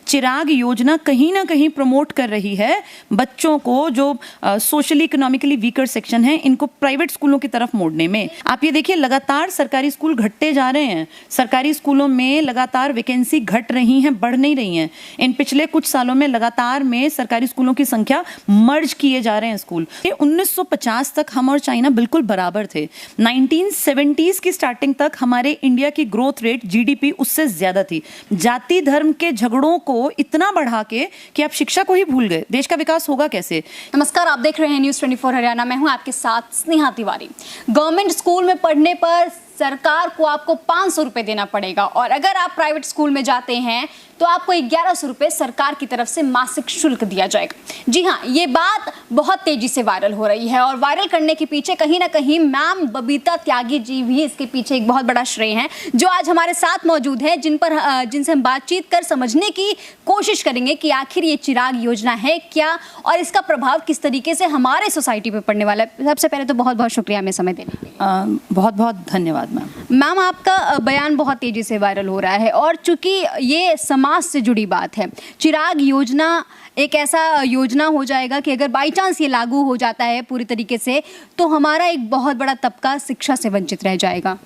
चिराग योजना कहीं ना कहीं प्रमोट कर रही है बच्चों को जो सोशली इकोनॉमिकली वीकर सेक्शन है इनको प्राइवेट स्कूलों की तरफ मोड़ने में। आप ये देखिए लगातार सरकारी स्कूल घटते जा रहे हैं, सरकारी स्कूलों में लगातार वैकेंसी घट रही हैं, बढ़ नहीं रही हैं। इन पिछले कुछ सालों में लगातार में सरकारी स्कूलों की संख्या मर्ज किए जा रहे हैं स्कूल। 1950 तक हम और चाइना बिल्कुल बराबर थे। 1970s की स्टार्टिंग तक हमारे इंडिया की ग्रोथ रेट जीडीपी उससे ज्यादा थी। जाति धर्म के झगड़ों को इतना बढ़ा के कि आप शिक्षा को ही भूल गए, देश का विकास होगा कैसे। नमस्कार, आप देख रहे हैं न्यूज़ 24 हरियाणा। मैं हूं आपके साथ स्नेहा तिवारी। गवर्नमेंट स्कूल में पढ़ने पर सरकार को आपको 500 रुपए देना पड़ेगा और अगर आप प्राइवेट स्कूल में जाते हैं तो आपको 1100 रुपए सरकार की तरफ से मासिक शुल्क दिया जाएगा। जी हाँ, ये बात बहुत तेजी से वायरल हो रही है और वायरल करने के पीछे कहीं ना कहीं मैम बबीता त्यागी जी भी इसके पीछे एक बहुत बड़ा श्रेय है, जो आज हमारे साथ मौजूद है, जिनसे हम बातचीत कर समझने की कोशिश करेंगे कि आखिर ये चिराग योजना है क्या और इसका प्रभाव किस तरीके से हमारे सोसाइटी पे पड़ने वाला है। सबसे पहले तो बहुत बहुत शुक्रिया हमें समय देने के लिए। बहुत बहुत धन्यवाद मैम। आपका बयान बहुत तेजी से वायरल हो रहा है और चूंकि ये समाज से जुड़ी बात है, चिराग योजना एक ऐसा योजना हो जाएगा कि अगर बाई चांस ये लागू हो जाता है पूरी तरीके से तो हमारा एक बहुत बड़ा तबका शिक्षा से वंचित रह जाएगा।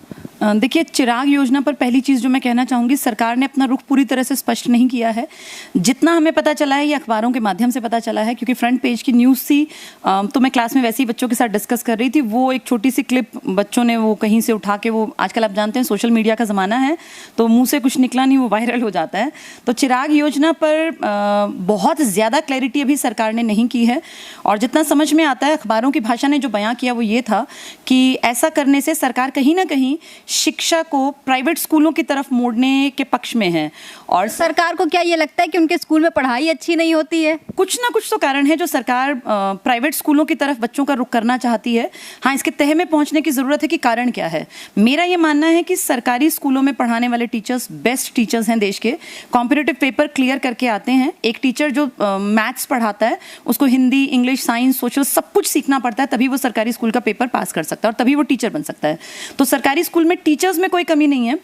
देखिए, चिराग योजना पर पहली चीज़ जो मैं कहना चाहूँगी, सरकार ने अपना रुख पूरी तरह से स्पष्ट नहीं किया है। जितना हमें पता चला है ये अखबारों के माध्यम से पता चला है, क्योंकि फ्रंट पेज की न्यूज़ थी तो मैं क्लास में वैसे ही बच्चों के साथ डिस्कस कर रही थी। वो एक छोटी सी क्लिप बच्चों ने वो कहीं से उठा के, वो आजकल आप जानते हैं सोशल मीडिया का ज़माना है तो मुँह से कुछ निकला नहीं वो वायरल हो जाता है। तो चिराग योजना पर बहुत ज़्यादा क्लैरिटी अभी सरकार ने नहीं की है और जितना समझ में आता है अखबारों की भाषा ने जो बयां किया वो ये था कि ऐसा करने से सरकार कहीं ना कहीं शिक्षा को प्राइवेट स्कूलों की तरफ मोड़ने के पक्ष में है। और सरकार को क्या ये लगता है कि उनके स्कूल में पढ़ाई अच्छी नहीं होती है? कुछ ना कुछ तो कारण है जो सरकार प्राइवेट स्कूलों की तरफ बच्चों का रुख करना चाहती है। हाँ, इसके तह में पहुंचने की जरूरत है कि कारण क्या है। मेरा ये मानना है कि सरकारी स्कूलों में पढ़ाने वाले टीचर्स बेस्ट टीचर्स हैं देश के, कॉम्पिटिटिव पेपर क्लियर करके आते हैं। एक टीचर जो मैथ्स पढ़ाता है उसको हिंदी, इंग्लिश, साइंस, सोशल सब कुछ सीखना पड़ता है, तभी वो सरकारी स्कूल का पेपर पास कर सकता है और तभी वो टीचर बन सकता है। तो सरकारी स्कूल में टीचर्स में कोई कमी नहीं है।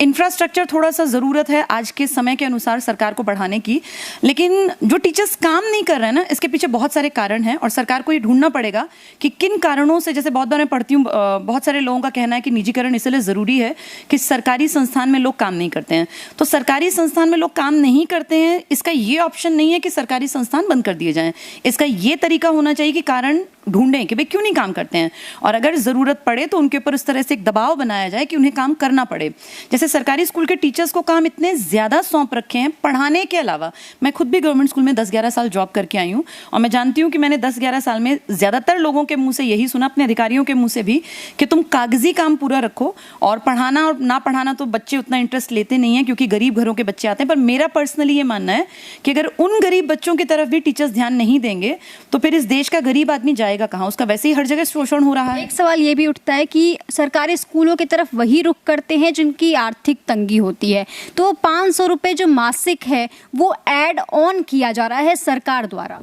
इंफ्रास्ट्रक्चर थोड़ा सा ज़रूरत है आज के समय के अनुसार सरकार को बढ़ाने की, लेकिन जो टीचर्स काम नहीं कर रहे हैं ना, इसके पीछे बहुत सारे कारण हैं और सरकार को ये ढूंढना पड़ेगा कि किन कारणों से। जैसे बहुत बार मैं पढ़ती हूँ, बहुत सारे लोगों का कहना है कि निजीकरण इसलिए ज़रूरी है कि सरकारी संस्थान में लोग काम नहीं करते हैं। तो सरकारी संस्थान में लोग काम नहीं करते हैं, इसका ये ऑप्शन नहीं है कि सरकारी संस्थान बंद कर दिए जाएं। इसका ये तरीका होना चाहिए कि कारण ढूंढें कि भाई क्यों नहीं काम करते हैं और अगर ज़रूरत पड़े तो उनके ऊपर इस तरह से एक दबाव बनाया जाए कि उन्हें काम करना पड़े। जैसे सरकारी स्कूल के टीचर्स को काम इतने ज़्यादा सौंप रखे हैं पढ़ाने के अलावा। मैं खुद भी गवर्नमेंट स्कूल में 10-11 साल जॉब करके आई हूँ और मैं जानती हूँ कि मैंने 10-11 साल में ज़्यादातर लोगों के मुंह से यही सुना, अपने अधिकारियों के मुंह से भी, कि तुम कागजी काम पूरा रखो और पढ़ाना और ना पढ़ाना तो बच्चे उतना इंटरेस्ट लेते नहीं हैं क्योंकि गरीब घरों के बच्चे आते हैं। पर मेरा पर्सनली ये मानना है कि अगर उन गरीब बच्चों की तरफ भी टीचर्स ध्यान नहीं देंगे तो फिर इस देश का गरीब आदमी जाएगा कहाँ? उसका वैसे हर जगह शोषण हो रहा है। एक सवाल ये भी उठता है कि सरकारी स्कूलों की तरफ वही रुख करते हैं जिनकी आर्थिक तंगी होती है, तो 500 रुपए जो मासिक है वो ऐड ऑन किया जा रहा है सरकार द्वारा।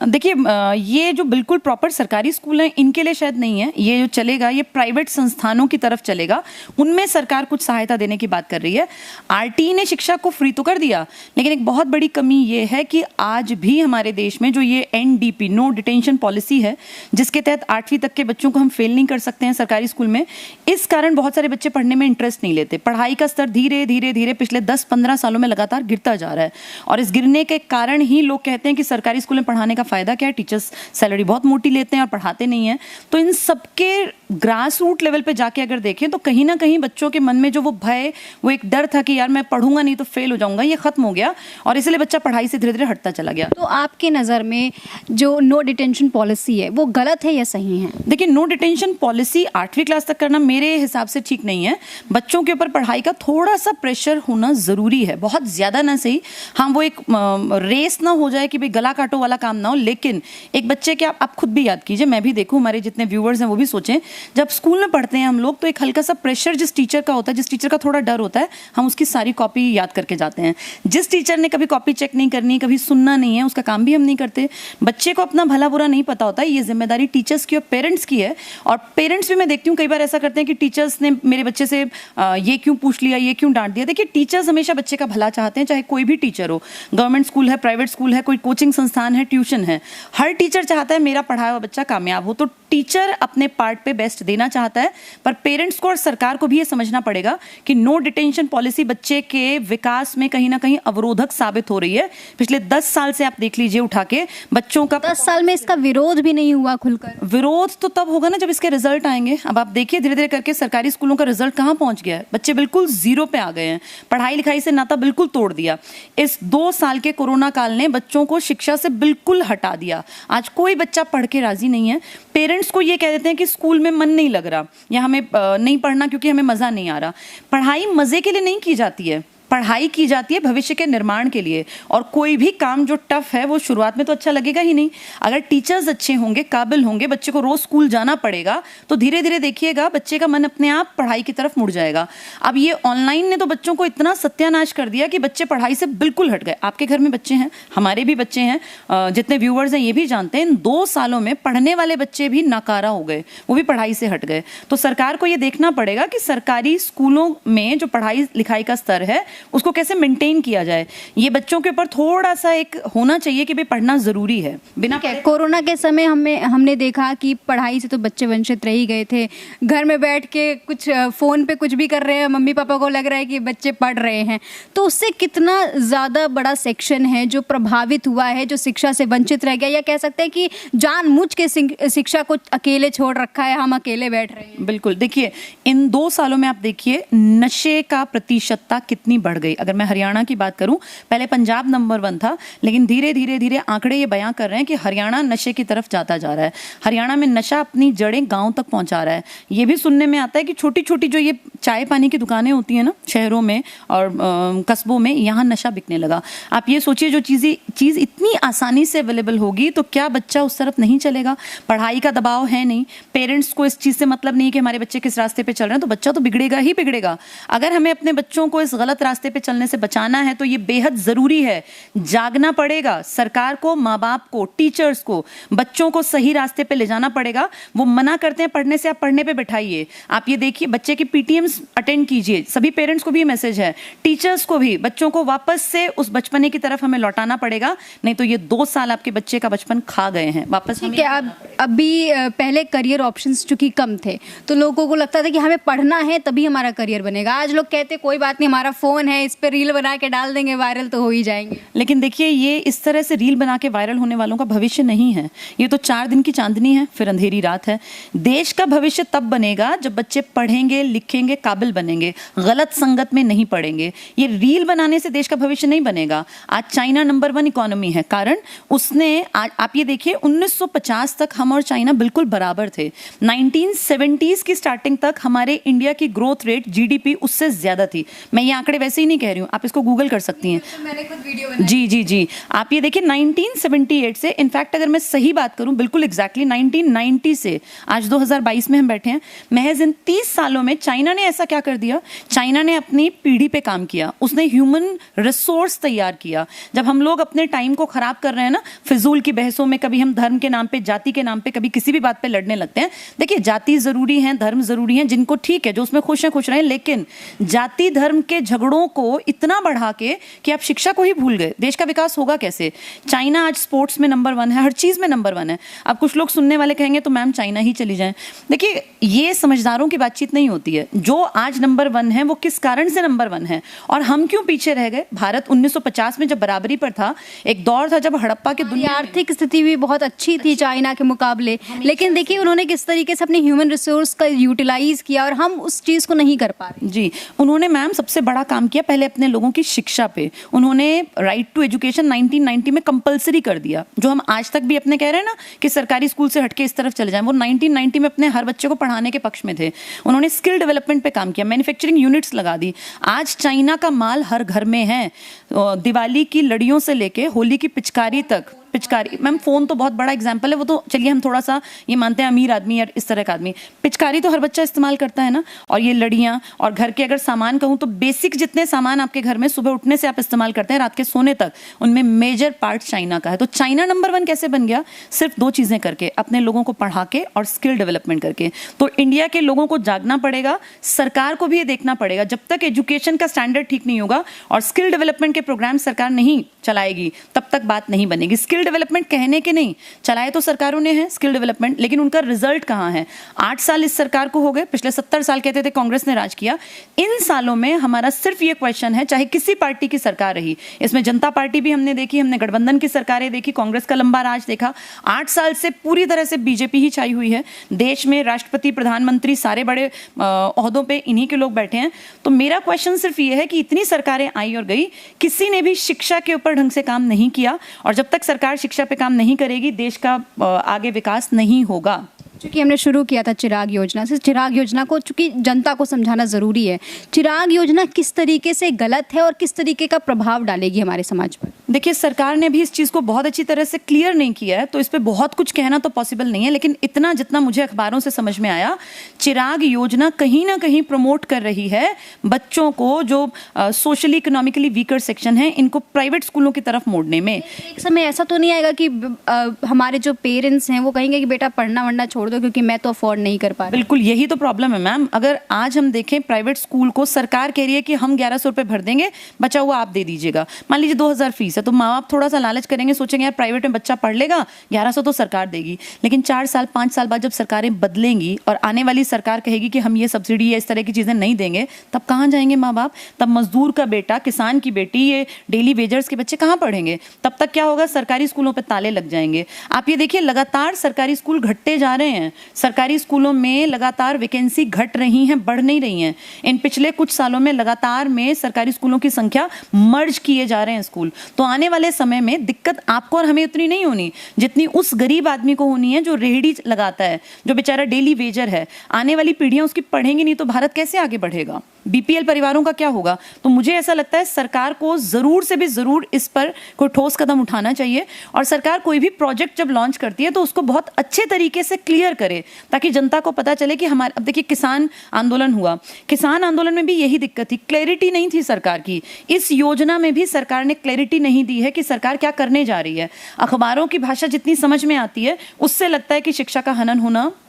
देखिए, ये जो बिल्कुल प्रॉपर सरकारी स्कूल हैं इनके लिए शायद नहीं है। ये जो चलेगा ये प्राइवेट संस्थानों की तरफ चलेगा, उनमें सरकार कुछ सहायता देने की बात कर रही है। आरटीई ने शिक्षा को फ्री तो कर दिया, लेकिन एक बहुत बड़ी कमी ये है कि आज भी हमारे देश में जो ये एनडीपी, नो डिटेंशन पॉलिसी है, जिसके तहत 8वीं तक के बच्चों को हम फेल नहीं कर सकते हैं सरकारी स्कूल में, इस कारण बहुत सारे बच्चे पढ़ने में इंटरेस्ट नहीं लेते। पढ़ाई का स्तर धीरे धीरे धीरे पिछले 10-15 सालों में लगातार गिरता जा रहा है और इस गिरने के कारण ही लोग कहते हैं कि सरकारी स्कूल में पढ़ाने का फायदा क्या है, टीचर्स सैलरी बहुत मोटी लेते हैं और पढ़ाते नहीं हैं। तो इन सबके ग्रास रूट लेवल पे जाके अगर देखें तो कहीं ना कहीं बच्चों के मन में जो वो भय, वो एक डर था कि यार मैं पढ़ूंगा नहीं तो फेल हो जाऊंगा, ये खत्म हो गया और इसलिए बच्चा पढ़ाई से धीरे धीरे हटता चला गया। तो आपके नज़र में जो नो डिटेंशन पॉलिसी है वो गलत है या सही है? देखिए, नो डिटेंशन पॉलिसी 8वीं क्लास तक करना मेरे हिसाब से ठीक नहीं है। बच्चों के ऊपर पढ़ाई का थोड़ा सा प्रेशर होना जरूरी है, बहुत ज्यादा ना सही। हाँ, वो एक रेस ना हो जाए कि भाई गला काटो वाला काम ना हो, लेकिन एक बच्चे के आप खुद भी याद कीजिए, मैं भी देखूं, हमारे जितने व्यूअर्स हैं वो भी सोचें जब स्कूल में पढ़ते हैं हम लोग तो एक हल्का सा प्रेशर जिस टीचर का होता है, जिस टीचर का थोड़ा डर होता है, हम उसकी सारी कॉपी याद करके जाते हैं। जिस टीचर ने कभी कॉपी चेक नहीं करनी, कभी सुनना नहीं है, उसका काम भी हम नहीं करते। बच्चे को अपना भला बुरा नहीं पता होता है, ये जिम्मेदारी टीचर्स की और पेरेंट्स की है। और पेरेंट्स भी मैं देखती हूँ कई बार ऐसा करते हैं कि टीचर्स ने मेरे बच्चे से ये क्यों पूछ लिया, ये क्यों डांट दिया। देखिए, टीचर्स हमेशा बच्चे का भला चाहते हैं, चाहे कोई भी टीचर हो, गवर्नमेंट स्कूल है, प्राइवेट स्कूल है, कोई कोचिंग संस्थान है, ट्यूशन है, हर टीचर चाहता है मेरा पढ़ाया हुआ बच्चा कामयाब हो। तो टीचर अपने पार्ट पे बेस्ट देना चाहता है, पर पेरेंट्स को और सरकार को भी ये समझना पड़ेगा कि नो डिटेंशन पॉलिसी बच्चे के विकास में कहीं ना कहीं अवरोधक साबित हो रही है। पिछले 10 साल से आप देख लीजिए उठा के, बच्चों का 10 साल में इसका विरोध भी नहीं हुआ खुलकर। विरोध तो तब होगा ना जब इसके रिजल्ट आएंगे। अब आप देखिए धीरे धीरे करके सरकारी स्कूलों का रिजल्ट कहाँ पहुंच गया है, बच्चे बिल्कुल जीरो पे आ गए हैं, पढ़ाई लिखाई से नाता बिल्कुल तोड़ दिया। इस 2 साल के कोरोना काल ने बच्चों को शिक्षा से बिल्कुल हटा दिया। आज कोई बच्चा पढ़ के राजी नहीं है। पेरेंट्स को ये कह देते हैं कि स्कूल में मन नहीं लग रहा या हमें नहीं पढ़ना क्योंकि हमें मजा नहीं आ रहा। पढ़ाई मजे के लिए नहीं की जाती है, पढ़ाई की जाती है भविष्य के निर्माण के लिए। और कोई भी काम जो टफ है वो शुरुआत में तो अच्छा लगेगा ही नहीं। अगर टीचर्स अच्छे होंगे, काबिल होंगे, बच्चे को रोज स्कूल जाना पड़ेगा, तो धीरे धीरे देखिएगा बच्चे का मन अपने आप पढ़ाई की तरफ मुड़ जाएगा। अब ये ऑनलाइन ने तो बच्चों को इतना सत्यानाश कर दिया कि बच्चे पढ़ाई से बिल्कुल हट गए। आपके घर में बच्चे हैं, हमारे भी बच्चे हैं, जितने व्यूअर्स हैं ये भी जानते हैं, इन 2 सालों में पढ़ने वाले बच्चे भी नाकारा हो गए, वो भी पढ़ाई से हट गए। तो सरकार को ये देखना पड़ेगा कि सरकारी स्कूलों में जो पढ़ाई लिखाई का स्तर है उसको कैसे मेंटेन किया जाए। ये बच्चों के ऊपर थोड़ा सा एक होना चाहिए कि भाई पढ़ना जरूरी है। बिना कोरोना के समय हमने देखा कि पढ़ाई से तो बच्चे वंचित रह ही गए थे। घर में बैठ के कुछ फोन पे कुछ भी कर रहे हैं, मम्मी पापा को लग रहा है कि बच्चे पढ़ रहे हैं, तो उससे कितना ज़्यादा बड़ा सेक्शन है जो प्रभावित हुआ है, जो शिक्षा से वंचित रह गया, या कह सकते हैं कि जानबूझ के शिक्षा को अकेले छोड़ रखा है, हम अकेले बैठ रहे हैं। बिल्कुल, देखिए इन 2 सालों में आप देखिए नशे का प्रतिशतता कितनी बढ़ गई। अगर मैं हरियाणा की बात करूं, पहले पंजाब नंबर 1 था, लेकिन धीरे धीरे धीरे आंकड़े ये बयां कर रहे हैं कि हरियाणा नशे की तरफ जाता जा रहा है। हरियाणा में नशा अपनी जड़ें गांव तक पहुंचा रहा है। ये भी सुनने में आता है कि छोटी छोटी जो ये चाय पानी की दुकानें होती हैं ना शहरों में और कस्बों में, यहाँ नशा बिकने लगा। आप ये सोचिए जो चीज़ इतनी आसानी से अवेलेबल होगी तो क्या बच्चा उस तरफ नहीं चलेगा। पढ़ाई का दबाव है नहीं, पेरेंट्स को इस चीज़ से मतलब नहीं कि हमारे बच्चे किस रास्ते पे चल रहे हैं, तो बच्चा तो बिगड़ेगा ही बिगड़ेगा। अगर हमें अपने बच्चों को इस गलत रास्ते पे चलने से बचाना है तो ये बेहद जरूरी है। जागना पड़ेगा सरकार को, माँ बाप को, टीचर्स को, बच्चों को सही रास्ते पे ले जाना पड़ेगा। वो मना करते हैं पढ़ने से, आप पढ़ने पे बैठाइए। आप ये देखिए बच्चे की पीटीएम्स अटेंड कीजिए। सभी पेरेंट्स को भी मैसेज है, टीचर्स को भी, बच्चों को वापस से उस बचपने की तरफ हमें लौटाना पड़ेगा, नहीं तो ये 2 साल आपके बच्चे का बचपन खा गए हैं वापस। ठीक है, अब अभी पहले करियर ऑप्शंस चूंकि कम थे तो लोगों को लगता था कि हमें पढ़ना है तभी हमारा करियर बनेगा। आज लोग कहते कोई बात नहीं, हमारा फोन है, इस पे रील बना के डाल देंगे, वायरल तो हो ही जाएंगे। लेकिन देखिए ये इस तरह से रील बना के वायरल होने वालों का भविष्य नहीं है। ये तो 4 दिन की चांदनी है, फिर अंधेरी रात है। देश का भविष्य तब बनेगा जब बच्चे पढ़ेंगे, लिखेंगे, काबिल बनेंगे, गलत संगत में नहीं पड़ेंगे। ये रील बनाने से देश का भविष्य नहीं बनेगा। आज चाइना नंबर 1 इकोनॉमी है, कारण उसने आप ये देखिए 1950 तक हम और चाइना बिल्कुल बराबर थे। 1970s की स्टार्टिंग तक हमारे इंडिया की ग्रोथ रेट जीडीपी उससे ज्यादा थी। मैं ये आंकड़े वैसे ही नहीं कह रही हूँ, आप इसको गूगल कर सकती हैं। तो मैंने खुद वीडियो बनाई। जी आप ये देखिए 1978 से, इनफैक्ट अगर मैं सही बात करूं बिल्कुल एग्जैक्टली 1990 से आज 2022 में हम बैठे हैं, महज इन 30 सालों में चाइना ने ऐसा क्या कर दिया। चाइना ने अपनी पीढ़ी पे काम किया, उसने ह्यूमन रिसोर्स तैयार किया। जब हम लोग अपने टाइम को खराब कर रहे हैं ना फिजूल की बहसों में, कभी हम धर्म के नाम पे, जाति के नाम पे, कभी किसी भी बात पे लड़ने लगते हैं। देखिए जाति जरूरी है, धर्म जरूरी है, जिनको ठीक है जो उसमें खुश है खुश रहें, लेकिन जाति धर्म के झगड़ों को इतना बढ़ा के कि आप शिक्षा को ही भूल गए, देश का विकास होगा कैसे। चाइना आज स्पोर्ट्स में नंबर 1 है, हर चीज में नंबर 1 है। अब कुछ लोग सुनने वाले कहेंगे तो मैम चाइना ही चली जाएं। देखिए ये समझदारों की बातचीत नहीं होती है। जो आज नंबर 1 है वो किस कारण से नंबर 1 है और हम क्यों पीछे रह गए। भारत 1950 में जब बराबरी पर था, एक दौर था जब हड़प्पा के दुनिया आर्थिक स्थिति भी बहुत अच्छी थी चाइना के मुकाबले, लेकिन देखिए उन्होंने किस तरीके से अपने ह्यूमन रिसोर्स का यूटिलाइज किया और हम उस चीज को नहीं कर पा रहे। जी, उन्होंने मैम सबसे बड़ा काम किया पहले अपने लोगों की शिक्षा पे। उन्होंने राइट टू एजुकेशन 1990 में कंपलसरी कर दिया, जो हम आज तक भी अपने कह रहे हैं ना कि सरकारी स्कूल से हटके इस तरफ चले जाएं, वो 1990 में अपने हर बच्चे को पढ़ाने के पक्ष में थे। उन्होंने स्किल डेवलपमेंट पे काम किया, मैन्युफैक्चरिंग यूनिट्स लगा दी। आज चाइना का माल हर घर में है, दिवाली की लड़ियों से लेके होली की पिचकारी तक। पिचकारी, मैम फोन तो बहुत बड़ा एग्जाम्पल है, वो तो चलिए हम थोड़ा सा ये मानते हैं अमीर आदमी या इस तरह का आदमी, पिचकारी तो हर बच्चा इस्तेमाल करता है ना। और ये लड़ियां और घर के अगर सामान कहूँ तो बेसिक जितने सामान आपके घर में सुबह उठने से आप इस्तेमाल करते हैं रात के सोने तक, उनमें मेजर पार्ट चाइना का है। तो चाइना नंबर 1 कैसे बन गया? सिर्फ 2 चीजें करके, अपने लोगों को पढ़ा के और स्किल डेवलपमेंट करके। तो इंडिया के लोगों को जागना पड़ेगा, सरकार को भी ये देखना पड़ेगा, जब तक एजुकेशन का स्टैंडर्ड ठीक नहीं होगा और स्किल डेवलपमेंट के प्रोग्राम सरकार नहीं चलाएगी तब तक बात नहीं बनेगी। स्किल डेवलपमेंट कहने के नहीं, चलाए तो सरकारों ने है स्किल डेवलपमेंट, लेकिन उनका रिजल्ट कहाँ है? 8 साल इस सरकार को हो गए, पिछले 70 साल कहते थे कांग्रेस ने राज किया। इन सालों में हमारा सिर्फ ये क्वेश्चन है, चाहे किसी पार्टी की सरकार रही, इसमें जनता पार्टी भी हमने देखी, हमने गठबंधन की सरकारें देखी, कांग्रेस का लंबा राज देखा, 8 साल से पूरी तरह से बीजेपी ही छाई हुई है देश में। राष्ट्रपति, प्रधानमंत्री, सारे बड़े ओहदों पे इन्हीं के लोग बैठे हैं। तो मेरा क्वेश्चन सिर्फ ये है कि इतनी सरकारें आई और गई, किसी ने भी शिक्षा के ऊपर ढंग से काम नहीं किया, और जब तक सरकार शिक्षा पे काम नहीं करेगी देश का आगे विकास नहीं होगा। चूँकि हमने शुरू किया था चिराग योजना से, चिराग योजना को चूँकि जनता को समझाना ज़रूरी है, चिराग योजना किस तरीके से गलत है और किस तरीके का प्रभाव डालेगी हमारे समाज पर? देखिए, सरकार ने भी इस चीज़ को बहुत अच्छी तरह से क्लियर नहीं किया है, तो इस पे बहुत कुछ कहना तो पॉसिबल नहीं है, लेकिन इतना जितना मुझे अखबारों से समझ में आया, चिराग योजना कहीं ना कहीं प्रमोट कर रही है बच्चों को, जो सोशली इकोनॉमिकली वीकर सेक्शन है, इनको प्राइवेट स्कूलों की तरफ मोड़ने में। एक समय ऐसा तो नहीं आएगा कि हमारे जो पेरेंट्स हैं वो कहेंगे कि बेटा पढ़ना वढ़ना छोड़ दो क्योंकि मैं तो अफोर्ड नहीं कर पा रहा? बिल्कुल यही तो प्रॉब्लम है मैम। अगर आज हम देखें प्राइवेट स्कूल को, सरकार कह रही है कि हम 1100 रुपये भर देंगे, बचा हुआ आप दे दीजिएगा। मान लीजिए 2000 फीस है, तो माँ बाप थोड़ा सा लालच करेंगे, सोचेंगे यार प्राइवेट में बच्चा पढ़ लेगा, 1100 तो सरकार देगी। लेकिन 4 साल 5 साल बाद जब सरकारें बदलेंगी और आने वाली सरकार कहेगी कि हम ये सब्सिडी या इस तरह की चीजें नहीं देंगे, तब कहाँ जाएंगे माँ बाप? तब मजदूर का बेटा, किसान की बेटी, ये डेली वेजर्स के बच्चे कहाँ पढ़ेंगे? तब तक क्या होगा? सरकारी स्कूलों पर ताले लग जाएंगे। आप ये देखिए, लगातार सरकारी स्कूल घटते जा रहे हैं, सरकारी स्कूलों में लगातार वैकेंसी घट रही हैं, बढ़ नहीं रही हैं। इन पिछले कुछ सालों में लगातार में सरकारी स्कूलों की संख्या मर्ज किए जा रहे हैं स्कूल। तो आने वाले समय में दिक्कत आपको और हमें उतनी नहीं होनी जितनी उस गरीब आदमी को होनी है जो रेहड़ी लगाता है, जो बेचारा डेली वेजर है। आने वाली पीढ़ियां उसकी पढ़ेंगी नहीं तो भारत कैसे आगे बढ़ेगा? बीपीएल परिवारों का क्या होगा? तो मुझे ऐसा लगता है सरकार को जरूर से भी जरूर इस पर कोई ठोस कदम उठाना चाहिए, और सरकार कोई भी प्रोजेक्ट जब लॉन्च करती है तो उसको बहुत अच्छे तरीके से क्लियर करे, ताकि जनता को पता चले कि हमारे, अब देखिए किसान आंदोलन हुआ, किसान आंदोलन में भी यही दिक्कत थी, क्लैरिटी नहीं थी सरकार की। इस योजना में भी सरकार ने क्लैरिटी नहीं दी है कि सरकार क्या करने जा रही है। अखबारों की भाषा जितनी समझ में आती है उससे लगता है कि शिक्षा का हनन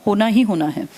होना ही होना है।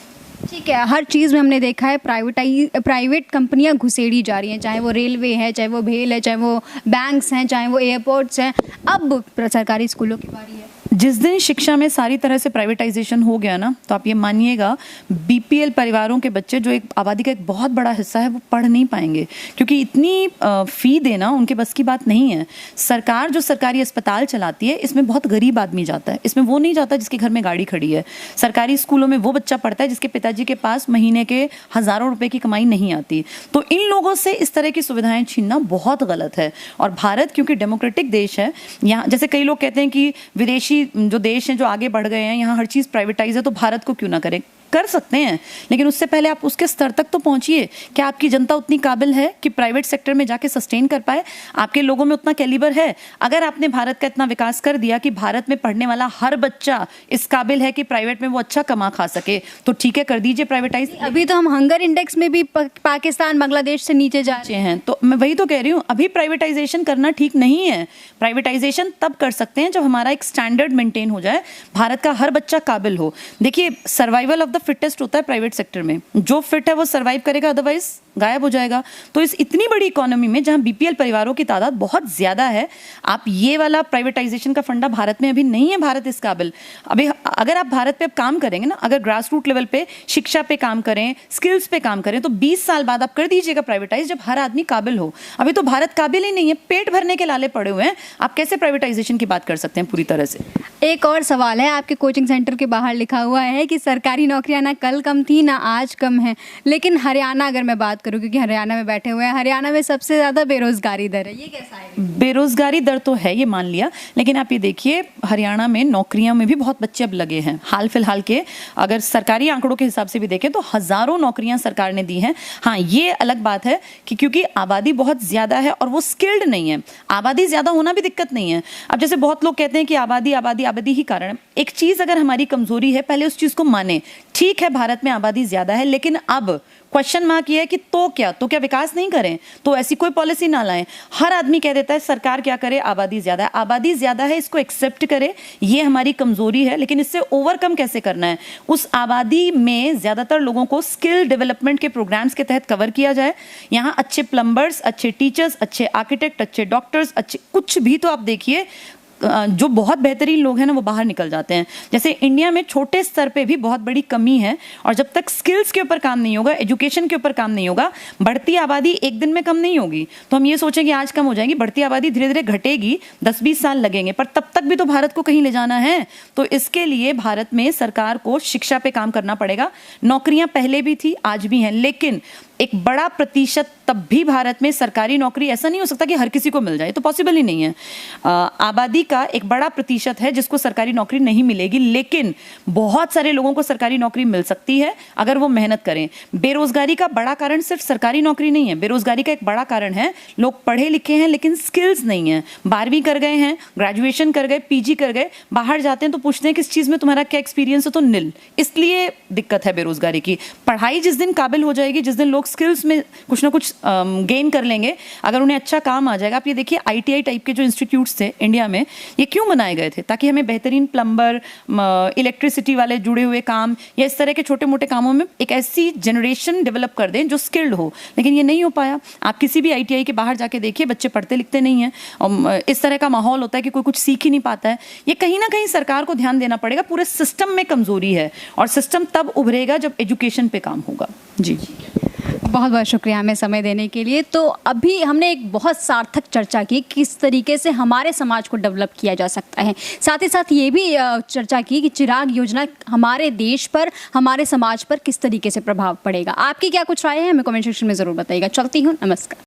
ठीक है, हर चीज़ में हमने देखा है प्राइवेट कंपनियां घुसेड़ी जा रही हैं, चाहे वो रेलवे है, चाहे वो भेल है, चाहे वो बैंक्स हैं, चाहे वो एयरपोर्ट्स हैं। अब सरकारी स्कूलों की बारी है। जिस दिन शिक्षा में सारी तरह से प्राइवेटाइजेशन हो गया ना, तो आप ये मानिएगा बीपीएल परिवारों के बच्चे, जो एक आबादी का एक बहुत बड़ा हिस्सा है, वो पढ़ नहीं पाएंगे, क्योंकि इतनी फी देना उनके बस की बात नहीं है। सरकार जो सरकारी अस्पताल चलाती है, इसमें बहुत गरीब आदमी जाता है, इसमें वो नहीं जाता जिसके घर में गाड़ी खड़ी है। सरकारी स्कूलों में वो बच्चा पढ़ता है जिसके पिताजी के पास महीने के हजारों रुपए की कमाई नहीं आती। तो इन लोगों से इस तरह की सुविधाएं छीनना बहुत गलत है। और भारत क्योंकि डेमोक्रेटिक देश है, यहाँ जैसे कई लोग कहते हैं कि विदेशी जो देश हैं जो आगे बढ़ गए हैं, यहाँ हर चीज़ प्राइवेटाइज है, तो भारत को क्यों ना करें? कर सकते हैं, लेकिन उससे पहले आप उसके स्तर तक तो पहुंचिए। क्या आपकी जनता उतनी काबिल है कि प्राइवेट सेक्टर में जाके सस्टेन कर पाए? आपके लोगों में उतना कैलिबर है? अगर आपने भारत का इतना विकास कर दिया कि भारत में पढ़ने वाला हर बच्चा इस काबिल है कि प्राइवेट में वो अच्छा कमा खा सके, तो ठीक है, कर दीजिए प्राइवेटाइज। अभी तो हम हंगर इंडेक्स में भी पाकिस्तान बांग्लादेश से नीचे जा रहे हैं, तो मैं वही तो कह रही हूँ, अभी प्राइवेटाइजेशन करना ठीक नहीं है। प्राइवेटाइजेशन तब कर सकते हैं जब हमारा एक स्टैंडर्ड मेंटेन हो जाए, भारत का हर बच्चा काबिल हो। देखिए, सर्वाइवल ऑफ द फिटेस्ट होता है प्राइवेट सेक्टर में, जो फिट है वो सर्वाइव करेगा, अदरवाइज गायब हो जाएगा। तो इस इतनी बड़ी इकोनॉमी में जहां बीपीएल परिवारों की तादाद बहुत ज्यादा है, आप ये वाला प्राइवेटाइजेशन का फंडा भारत में अभी नहीं है। भारत इस काबिल, अभी अगर आप भारत पे अब काम करेंगे ना, अगर ग्रास रूट लेवल पे शिक्षा पे काम करें, स्किल्स पे काम करें, तो 20 साल बाद आप कर दीजिएगा प्राइवेटाइज, जब हर आदमी काबिल हो। अभी तो भारत काबिल ही नहीं है, पेट भरने के लाले पड़े हुए हैं, आप कैसे प्राइवेटाइजेशन की बात कर सकते हैं पूरी तरह से? एक और सवाल है, आपके कोचिंग सेंटर के बाहर लिखा हुआ है कि सरकारी नौकरियां ना कल कम थी ना आज कम है, लेकिन हरियाणा अगर मैं बात करूँ, क्योंकि हरियाणा में बैठे हुए हैं, हरियाणा में सबसे ज़्यादा बेरोजगारी दर है, ये कैसा है? बेरोजगारी दर तो है, ये मान लिया, लेकिन आप ये देखिए हरियाणा में नौकरियों में भी बहुत बच्चे अब लगे हैं। हाल फिलहाल के अगर सरकारी आंकड़ों के हिसाब से भी देखें तो हजारों नौकरियां सरकार ने दी हैं। हाँ, ये अलग बात है कि क्योंकि आबादी बहुत ज्यादा है और वो स्किल्ड नहीं है। आबादी ज्यादा होना भी दिक्कत नहीं है। अब जैसे बहुत लोग कहते हैं कि आबादी आबादी आबादी ही कारण है। एक चीज अगर हमारी कमजोरी है, पहले उस चीज को माने। ठीक है, भारत में आबादी ज्यादा है, लेकिन अब क्वेश्चन मार्क ये है कि तो क्या विकास नहीं करें? तो ऐसी कोई पॉलिसी ना लाएं। हर आदमी कह देता है सरकार क्या करे, आबादी ज्यादा है। आबादी ज्यादा है, इसको एक्सेप्ट करे, ये हमारी कमजोरी है, लेकिन इससे ओवरकम कैसे करना है? उस आबादी में ज्यादातर लोगों को स्किल डेवलपमेंट के प्रोग्राम्स के तहत कवर किया जाए। यहाँ अच्छे प्लम्बर्स, अच्छे टीचर्स, अच्छे आर्किटेक्ट, अच्छे डॉक्टर्स, अच्छे कुछ भी तो आप देखिए जो बहुत बेहतरीन लोग हैं ना वो बाहर निकल जाते हैं। जैसे इंडिया में छोटे स्तर पे भी बहुत बड़ी कमी है, और जब तक स्किल्स के ऊपर काम नहीं होगा, एजुकेशन के ऊपर काम नहीं होगा, बढ़ती आबादी एक दिन में कम नहीं होगी। तो हम ये सोचें कि आज कम हो जाएगी, बढ़ती आबादी धीरे धीरे घटेगी, 10-20 साल लगेंगे, पर तब तक भी तो भारत को कहीं ले जाना है। तो इसके लिए भारत में सरकार को शिक्षा पे काम करना पड़ेगा। नौकरियां पहले भी थी, आज भी हैं, लेकिन एक बड़ा प्रतिशत तब भी भारत में सरकारी नौकरी, ऐसा नहीं हो सकता कि हर किसी को मिल जाए, तो पॉसिबल ही नहीं है। आबादी का एक बड़ा प्रतिशत है जिसको सरकारी नौकरी नहीं मिलेगी, लेकिन बहुत सारे लोगों को सरकारी नौकरी मिल सकती है अगर वो मेहनत करें। बेरोजगारी का बड़ा कारण सिर्फ सरकारी नौकरी नहीं है। बेरोजगारी का एक बड़ा कारण है लोग पढ़े लिखे हैं लेकिन स्किल्स नहीं है। 12वीं कर गए हैं, ग्रेजुएशन कर गए, पीजी कर गए, बाहर जाते हैं तो पूछते हैं किस चीज में तुम्हारा क्या एक्सपीरियंस है, तो निल। इसलिए दिक्कत है बेरोजगारी की। पढ़ाई जिस दिन काबिल हो जाएगी, जिस दिन लोग स्किल्स में कुछ ना कुछ गेन कर लेंगे, अगर उन्हें अच्छा काम आ जाएगा। आप ये देखिए आईटीआई टाइप के जो इंस्टीट्यूट्स थे इंडिया में, ये क्यों बनाए गए थे? ताकि हमें बेहतरीन प्लम्बर, इलेक्ट्रिसिटी वाले जुड़े हुए काम या इस तरह के छोटे मोटे कामों में एक ऐसी जनरेशन डेवलप कर दें जो स्किल्ड हो, लेकिन ये नहीं हो पाया। आप किसी भी आईटीआई के बाहर जाके देखिए, बच्चे पढ़ते लिखते नहीं हैं, और इस तरह का माहौल होता है कि कोई कुछ सीख ही नहीं पाता है। ये कहीं ना कहीं सरकार को ध्यान देना पड़ेगा। पूरे सिस्टम में कमजोरी है, और सिस्टम तब उभरेगा जब एजुकेशन पे काम होगा। जी, बहुत बहुत शुक्रिया हमें समय देने के लिए। तो अभी हमने एक बहुत सार्थक चर्चा की किस तरीके से हमारे समाज को डेवलप किया जा सकता है। साथ ही साथ ये भी चर्चा की कि चिराग योजना हमारे देश पर, हमारे समाज पर किस तरीके से प्रभाव पड़ेगा। आपकी क्या कुछ राय है, हमें कमेंट सेक्शन में ज़रूर बताइएगा। चलती हूँ, नमस्कार।